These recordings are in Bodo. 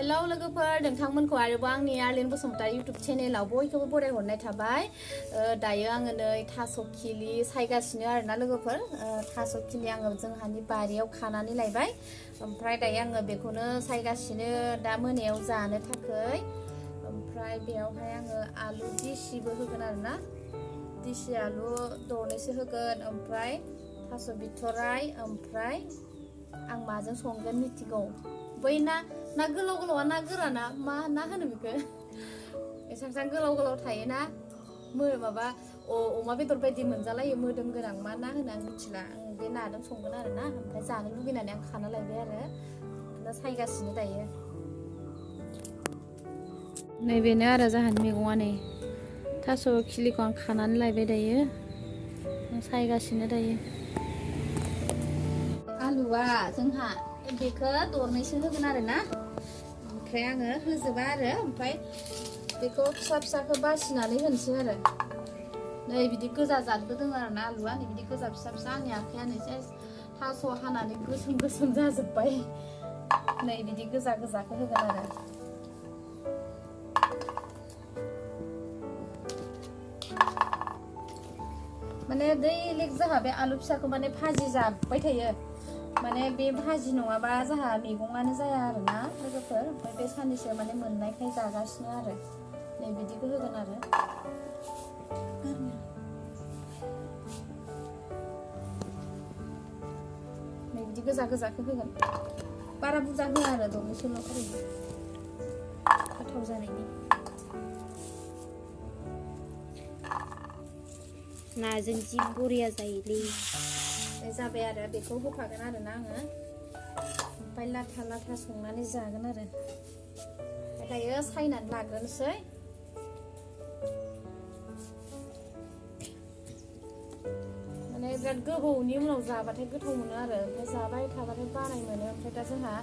हेलौ लोगोफोर नोंथांमोनखौ आरोबाव आंनि आर्लिन बसुमतारी यूट्यूब चेनेलाव बयखौबो बरायहरनाय थाबाय। दायो आङो नै थास' खिलि सायगासिनो आरोना लोगोफोर। थास' खिलि आङो जोंहानि बारियाव खानानै लायबाय। ओमफ्राय दायो आङो बेखौनो सायगासिनो दा मोनायाव जानो थाखाय। ओमफ्राय बेयावहाय आङो आलु दिसिबो होगोन आरोना। दिसि आलु दरनैसो होगोन ओमफ्राय थास' बिथराय ओमफ्राय आं माजों संगोन मिथिगौ। बै ना गोलाव गोलावा ना गोराना मा ना होनो बेखौ एसां गोलाव गोलाव थायोना माबा अमा बेदर बायदि मोनजालायो मोदोम गोनां मा ना होनो आं मिथिला। आं बे नाजों संगोन आरोना। ओमफ्राय जानो लुगैनानै आं खाना लायबाय आरो दा सायगासिनो दायो। नैबेनो आरो जाहानि मैगङा नै थास' खिलिखौ आं खानानै लायबाय दायो। आं सायगासिनो दायो। आलुआ जोंहा बेखौ दरनैसो होगोन आरोना। ओमफ्राय आङो होजोबा आरो ओमफ्राय बेखौ फिसा फिसाखौ बासिनानै होनोसै आरो। नै बिदि गोजा जादबो दङ आरोना आलुआ नै बिदि गोजा फिसा फिसा। आंनि आखायानो एसे थास' हानानै गोसोम गोसोम जाजोब्बाय। नै बिदि गोजा गोजाखौ होगोन आरो। माने दैलिग जोंहा बे आलु फिसाखौ माने भाजि जाबाय थायो। माने बे भाजि नङाबा जोंहा मैगङानो जाया आरोना लोगोफोर। ओमफ्राय बे साननैसो माने मोननायखाय जागासिनो आरो। नै बिदिखौ होगोन आरो। नै बिदि गोजा गोजाखौ होगोन। बारा बुरजा होआ आरो दरनैसोल' ओरैनो गोथाव जानायनि। नाजों जि बरिया जायोलै। जाबाय आरो बेखौ होफागोन आरोना आङो। ओमफ्राय लाथा लाथा संनानै जागोन आरो। दायो सायनानै लाग्रोनोसै। माने बिराद गोबावनि उनाव जाबाथाय गोथाव मोनो आरो। ओमफ्राय जाबाय थाबाथाय बानाय मोनो। ओमफ्राय दा जोंहा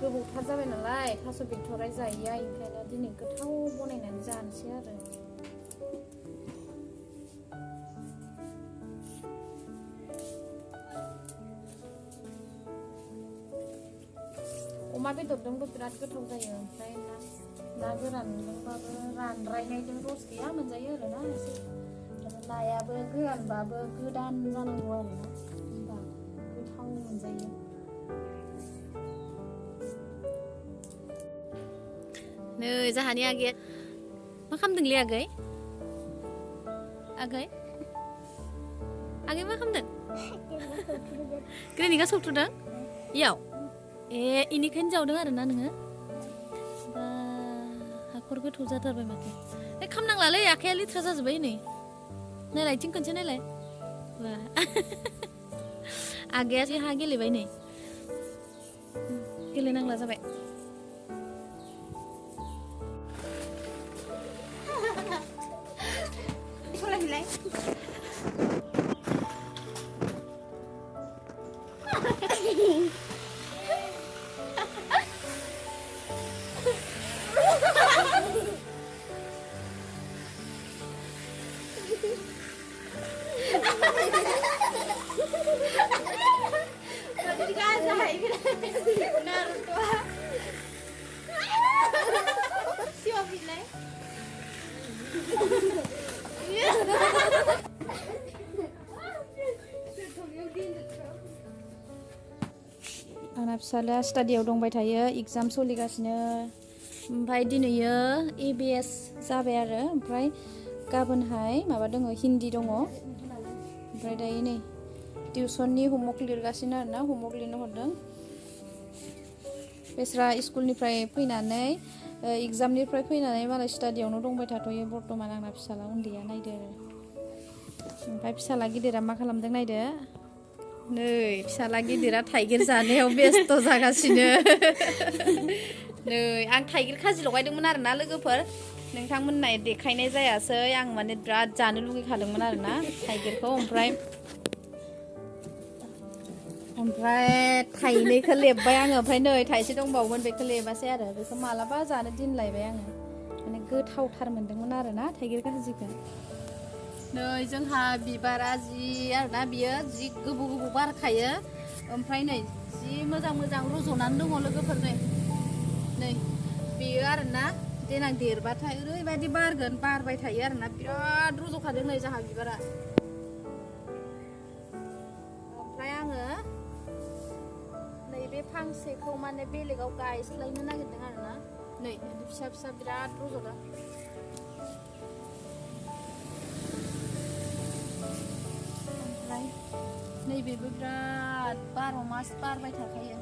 गोबावथार जाबाय नालाय थास' बिथराय जायैया, ओंखायनो दिनै गोथाव बनायनानै जानोसै आरो। अमा बेदरजोंबो बिराद गोथाव जायो। ओमफ्राय ना गोरानजोंबाबो रानद्रायनायजों रस गैया मोनजायो आरोना एसे। नायाबो गोरानबाबो गोदान जानांगौ आरोना होमबा गोथाव मोनजायो। नै जाहानि आगैया मा खालामदोंलै आगै? आगै मा खालामदों? ग्रेनिका सौथुदों इयाव? ए इनिखायनो जावदों आरोना नोङो? बा हाखर गोथौ जाथारबाय माथो। खामनांलालै आखाइया लेथ्रा जाजोब्बाय नै। नायलाय इथिं खनसे नायलाय। बा आगैया जि हा गेलेबाय नै। गेलेनांला जाबाय। सलायफिनलाय। आंना फिसालाया स्टाडियाव दंबाय थायो, एग्जाम सोलिगासिनो। ओमफ्राय दिनैयो ABS जाबाय आरो। ओमफ्राय गाबोनहाय माबा दङ हिन्दी दङ। ओमफ्राय दायो नै टिउसननि हमवर्क लिरगासिनो आरोना, हमवर्क लिरनो हरदों। बेस्रा स्कुलनिफ्राय फैनानै एग्जामनिफ्राय फैनानै मालाय स्टाडियावनो दंबाय थाथ'यो बर्थमान आंना फिसाला उन्दैया। नायदो आरो। ओमफ्राय फिसाला गिदिरा मा खालामदों नायदो। नै फिसाला गिदिरा थाइगिर जानायाव बेस्थ' जागासिनो। नै आं थाइगिर खाजि लगायदोंमोन आरोना लोगोफोर। नोंथांमोनना देखायनाय जायासै। आं माने बिराद जानो लुगैखादोंमोन आरोना थाइगिरखौ। ओमफ्राय थाइनैखौ लेबबाय आङो। ओमफ्राय नै थाइसे दंबावोमोन बेखौ लेबासै आरो। बेखौ मालाबा जानो दिनलायबाय आङो। माने गोथावथार मोनदोंमोन आरोना थाइगिर खाजिखौ। नै जोंहा बिबारा जि आरोना बियो जि गोबौ गोबौ बारखायो। ओमफ्राय नै जि मोजां मोजां रज'नानै दङ लोगोफोर। नै बेयो आरोना देनां देरबाथाय ओरैबायदि बारगोन बारबाय थायो आरोना बिराद रज'खादों नै जाहा बिबारा ओमफ्राय आङो नैबे फांसेखौ माने बेलेगाव गायस्लायनो नागिरदों आरोना नै फिसा फिसा बिराद रज'दों ओमफ्राय नैबेबो बिराद 12 मास बारबाय थाखायो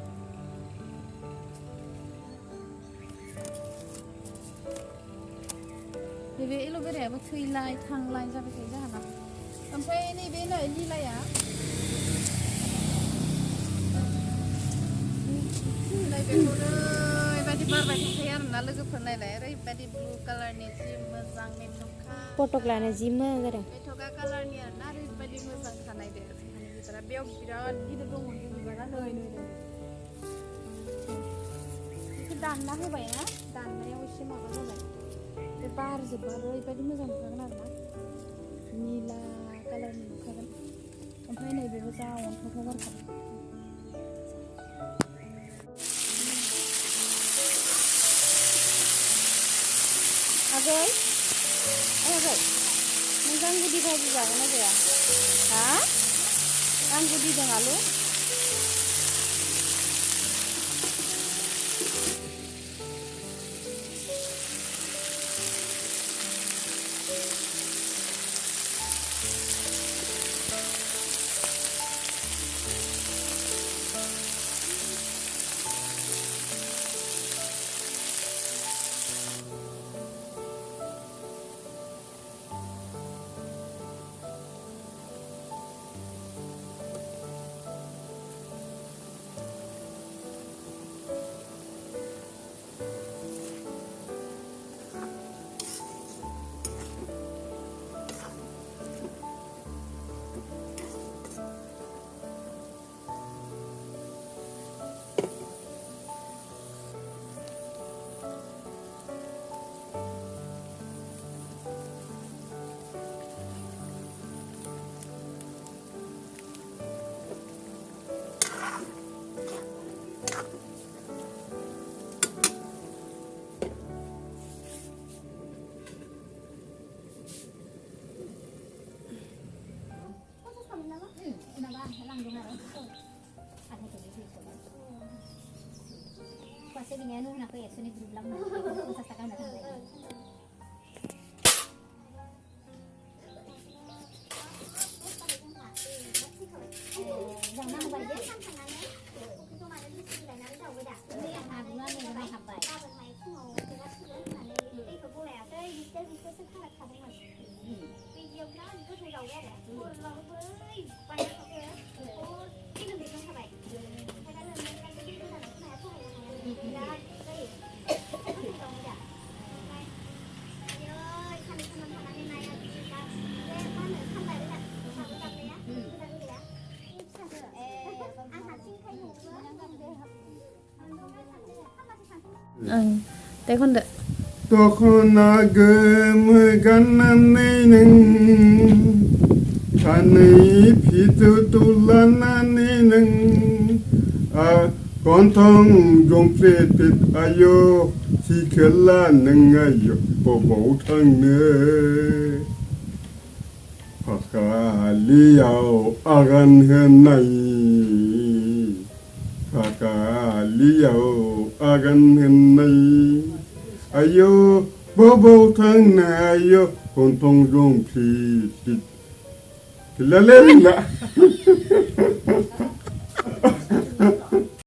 नैबे एल'भेरायाबो थैलाय थांलाय जाबाय थायो जाहाना ओमफ्राय नैबे लिलाया नैबेखौ ओरैबायदि बारबाय थाखायो आरोना लोगोफोर नायलाय ओरैबायदि ब्लु कालारनि जि मोजां मेथ'खा फटक लानो जि मोजां जादों मेथ'खा कालारनि आरोना ओरैबायदि मोजां खानायदो जोंहानि बिबारा बेयाव बिराद गिदिर दङ बे बिबारा नै बेखौ दानना होबाय ना दाननायाव एसे माबा जाबाय बे बारजोबबा ओरैबायदि मोजां नुखागोन आरोना निला कालारनि नुखागोन ओमफ्राय नैबेबो जा अन्थाव गारखागोन आगै आगै नों गांगुदि भाजि जागोन ना जाया हा गांगुदि दं आलु Kasi binano na ko sunod group lang na sasaka na tayo. Jangan apa aja kan tangannya. Itu cuma ada di sini dan tahu beda. Ini yang habisnya nih mai habai. Kalau mai itu mau kita sudah mana ini ke boleh ada bisa sekarang kamu mas. Video kan itu sudah udah ada. Kalau boleh banyak oke. Oh, ini lebih kan habai. Tay con đợi. Tokona gemeganane neng Kani pitu tulanane neng Kontong jongkri pit ayo Sikela neng ayo Bobo tang ne Pakaliao agan henai Pakaliao agan henai Ayo bobo tang na ayo kontong jong pi lalena